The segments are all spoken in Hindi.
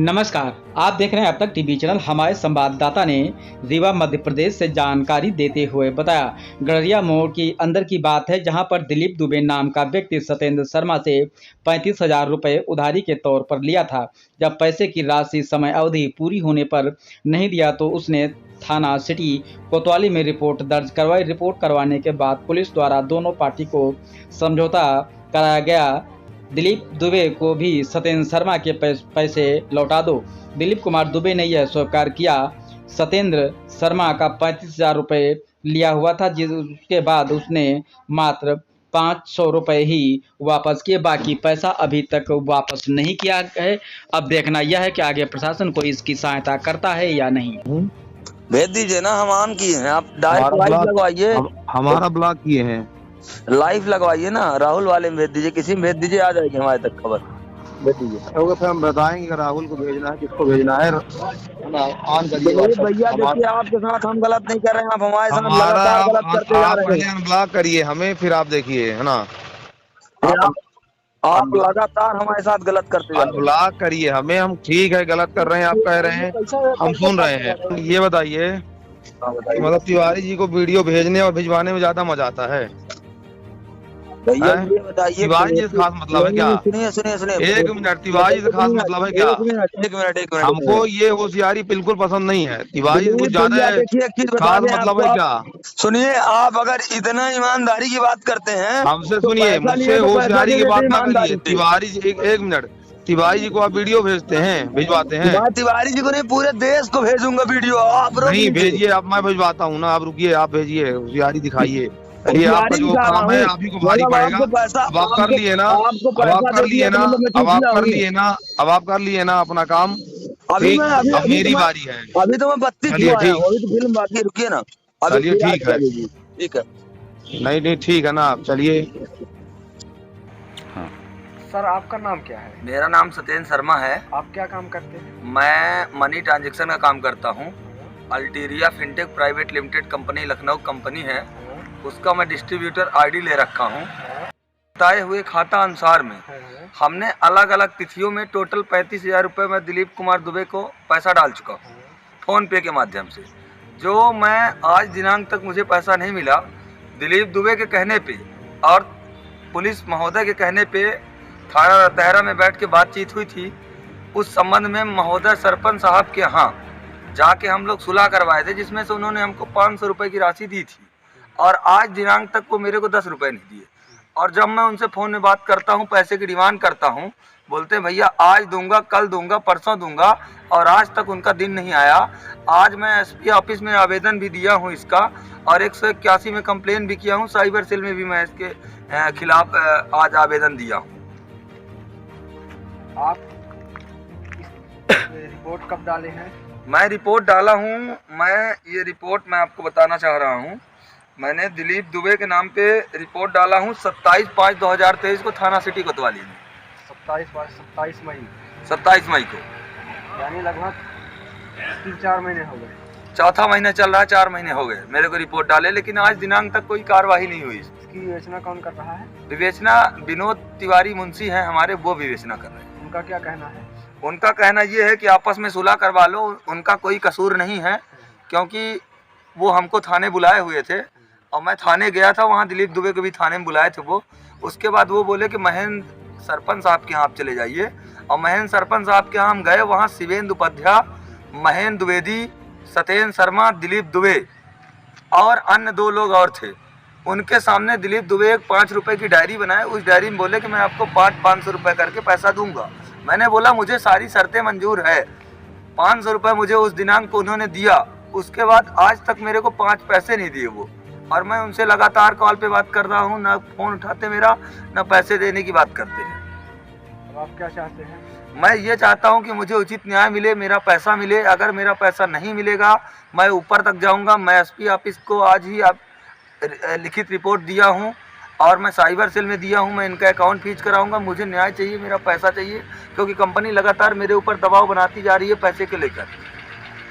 नमस्कार, आप देख रहे हैं अब तक टीवी चैनल। हमारे संवाददाता ने रीवा मध्य प्रदेश से जानकारी देते हुए बताया, गड़रिया मोड़ की अंदर की बात है, जहां पर दिलीप दुबे नाम का व्यक्ति सत्येंद्र शर्मा से 35,000 रुपये उधारी के तौर पर लिया था। जब पैसे की राशि समय अवधि पूरी होने पर नहीं दिया तो उसने थाना सिटी कोतवाली में रिपोर्ट दर्ज करवाई। रिपोर्ट करवाने के बाद पुलिस द्वारा दोनों पार्टी को समझौता कराया गया। दिलीप दुबे को भी सत्येंद्र शर्मा के पैसे लौटा दो। दिलीप कुमार दुबे ने यह स्वीकार किया। सत्येंद्र शर्मा का 35,000 रुपये लिया हुआ था, जिसके बाद उसने मात्र 500 रुपये ही वापस किए। बाकी पैसा अभी तक वापस नहीं किया है। अब देखना यह है कि आगे प्रशासन को इसकी सहायता करता है या नहीं। भेज दीजिए ना, हम ऑन किए हैं, आप डायरेक्ट लाइव लगवाइए। हमारा ब्लॉक किए हैं, लाइव लगवाइए ना, राहुल वाले में भेज दीजिए, किसी में भेज दीजिए, आ जाएगी हमारे तक खबर। भेज दीजिए, फिर हम बताएंगे कि राहुल को भेजना है, किसको भेजना है। ऑन करिए भैया, देखिए आपके साथ हम गलत नहीं कर रहे हैं, आप हमारे साथ लगातार गलत करते जा रहे हैं। ब्लॉक करिए हमें, फिर आप देखिए, है ना। आप लगातार हमारे साथ गलत करते जा रहे हैं। ब्लॉक करिए हमें, हम ठीक है गलत कर रहे हैं, आप कह रहे हैं, हम सुन रहे हैं। ये बताइए, मतलब तिवारी जी को वीडियो भेजने और भिजवाने में ज्यादा मजा आता है। भैया ये बताइए, तिवारी जी से खास मतलब है क्या? सुनिए एक मिनट, तिवारी से खास मतलब है क्या? एक मिनट हमको ये होशियारी बिल्कुल पसंद नहीं है। तिवारी कुछ ज्यादा खास मतलब है क्या? सुनिए, आप अगर इतना ईमानदारी की बात करते हैं, हमसे सुनिए, मुझसे होशियारी की बात ना करिए। तिवारी जी एक मिनट, तिवारी जी को आप वीडियो भेजते हैं, भिजवाते हैं? तिवारी जी को नहीं, पूरे देश को भेजूंगा वीडियो। आप नहीं भेजिए, अब मैं भिजवाता हूँ ना, आप रुकिए, आप भेजिए, होशियारी दिखाइए। ये आपका जो काम है आप ही को भारी पड़ेगा। अब आप कर लिए ना, अब आप कर लिए ना, अब आप कर लिए ना, अब आप कर लिए ना अपना काम। अभी अब मेरी बारी है। अभी तो मैं 32 चलिए ठीक, अभी तो फिल्म बाकी, रुकिए ना। चलिए ठीक है, ठीक है, नहीं ठीक है ना, आप चलिए। सर आपका नाम क्या है? मेरा नाम सत्येंद्र शर्मा है। आप क्या काम करते हैं? मैं मनी ट्रांजैक्शन का काम करता हूँ। Alteria fintech private limited company Lucknow company है, उसका मैं डिस्ट्रीब्यूटर आईडी ले रखा हूँ। बताए हुए खाता अनुसार में हमने अलग अलग तिथियों में टोटल 35,000 रुपये में दिलीप कुमार दुबे को पैसा डाल चुका हूँ फ़ोन पे के माध्यम से। जो मैं आज दिनांक तक मुझे पैसा नहीं मिला, दिलीप दुबे के कहने पे और पुलिस महोदय के कहने पे थाना तेहरा में बैठ के बातचीत हुई थी। उस संबंध में महोदय सरपंच साहब के यहाँ जाके हम लोग सुलह करवाए थे, जिसमें से उन्होंने हमको 500 रुपये की राशि दी थी और आज दिनांक तक वो मेरे को 10 रुपये नहीं दिए। और जब मैं उनसे फ़ोन में बात करता हूँ, पैसे की डिमांड करता हूँ, बोलते हैं भैया आज दूंगा, कल दूंगा, परसों दूंगा, और आज तक उनका दिन नहीं आया। आज मैं एसपी ऑफिस में आवेदन भी दिया हूँ इसका, और 181 में कंप्लेन भी किया हूँ। साइबर सेल में भी मैं इसके खिलाफ आज आवेदन दिया हूँ। आप रिपोर्ट कब डाले हैं? मैं रिपोर्ट डाला हूँ, ये रिपोर्ट मैं आपको बताना चाह रहा हूँ। मैंने दिलीप दुबे के नाम पे रिपोर्ट डाला हूँ 27/5/2023 को थाना सिटी कोतवाली में। 27 मई 27 मई को, यानी लगभग 3-4 महीने हो गए। चौथा महीना चल रहा है, 4 महीने हो गए मेरे को रिपोर्ट डाले, लेकिन आज दिनांक तक कोई कार्यवाही नहीं हुई। इसकी विवेचना कौन कर रहा है? विवेचना विनोद तिवारी मुंशी हैं हमारे, वो विवेचना कर रहे हैं। उनका क्या कहना है? उनका कहना ये है कि आपस में सुलह करवा लो, उनका कोई कसूर नहीं है, क्योंकि वो हमको थाने बुलाए हुए थे और मैं थाने गया था, वहाँ दिलीप दुबे को भी थाने में बुलाए थे वो। उसके बाद वो बोले कि महेंद्र सरपंच साहब के यहाँ आप चले जाइए, और महेंद्र सरपंच साहब के यहाँ हम गए। वहाँ शिवेंद्र उपाध्याय, महेंद्र द्विवेदी, सत्येंद्र शर्मा, दिलीप दुबे और अन्य 2 लोग और थे। उनके सामने दिलीप दुबे एक 5 रुपये की डायरी बनाए। उस डायरी में बोले कि मैं आपको 500 रुपये करके पैसा दूंगा। मैंने बोला मुझे सारी शर्तें मंजूर है। 500 रुपये मुझे उस दिनांक को उन्होंने दिया। उसके बाद आज तक मेरे को 5 पैसे नहीं दिए वो, और मैं उनसे लगातार कॉल पे बात कर रहा हूँ, ना फ़ोन उठाते मेरा, ना पैसे देने की बात करते हैं। अब आप क्या चाहते हैं? मैं ये चाहता हूँ कि मुझे उचित न्याय मिले, मेरा पैसा मिले। अगर मेरा पैसा नहीं मिलेगा, मैं ऊपर तक जाऊँगा। मैं एसपी ऑफिस को आज ही लिखित रिपोर्ट दिया हूँ, और मैं साइबर सेल में दिया हूँ। मैं इनका अकाउंट फीज कराऊंगा। मुझे न्याय चाहिए, मेरा पैसा चाहिए, क्योंकि कंपनी लगातार मेरे ऊपर दबाव बनाती जा रही है पैसे को लेकर।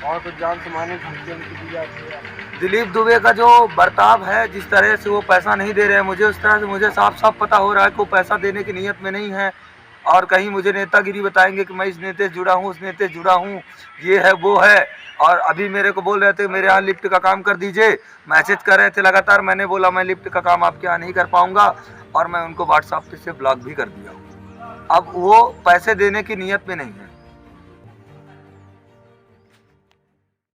और कुछ जान से मारने की धमकी दी जाती है? दिलीप दुबे का जो बर्ताव है, जिस तरह से वो पैसा नहीं दे रहे हैं मुझे, उस तरह से मुझे साफ साफ पता हो रहा है कि वो पैसा देने की नीयत में नहीं है। और कहीं मुझे नेतागिरी बताएंगे कि मैं इस नेता से जुड़ा हूँ, उस नेता से जुड़ा हूँ, ये है वो है। और अभी मेरे को बोल रहे थे मेरे यहाँ लिफ्ट का काम कर दीजिए, मैसेज कर रहे थे लगातार। मैंने बोला मैं लिफ्ट का काम आपके यहाँ नहीं कर पाऊंगा और मैं उनको व्हाट्सएप पे से ब्लॉक भी कर दिया। अब वो पैसे देने की नीयत में नहीं है।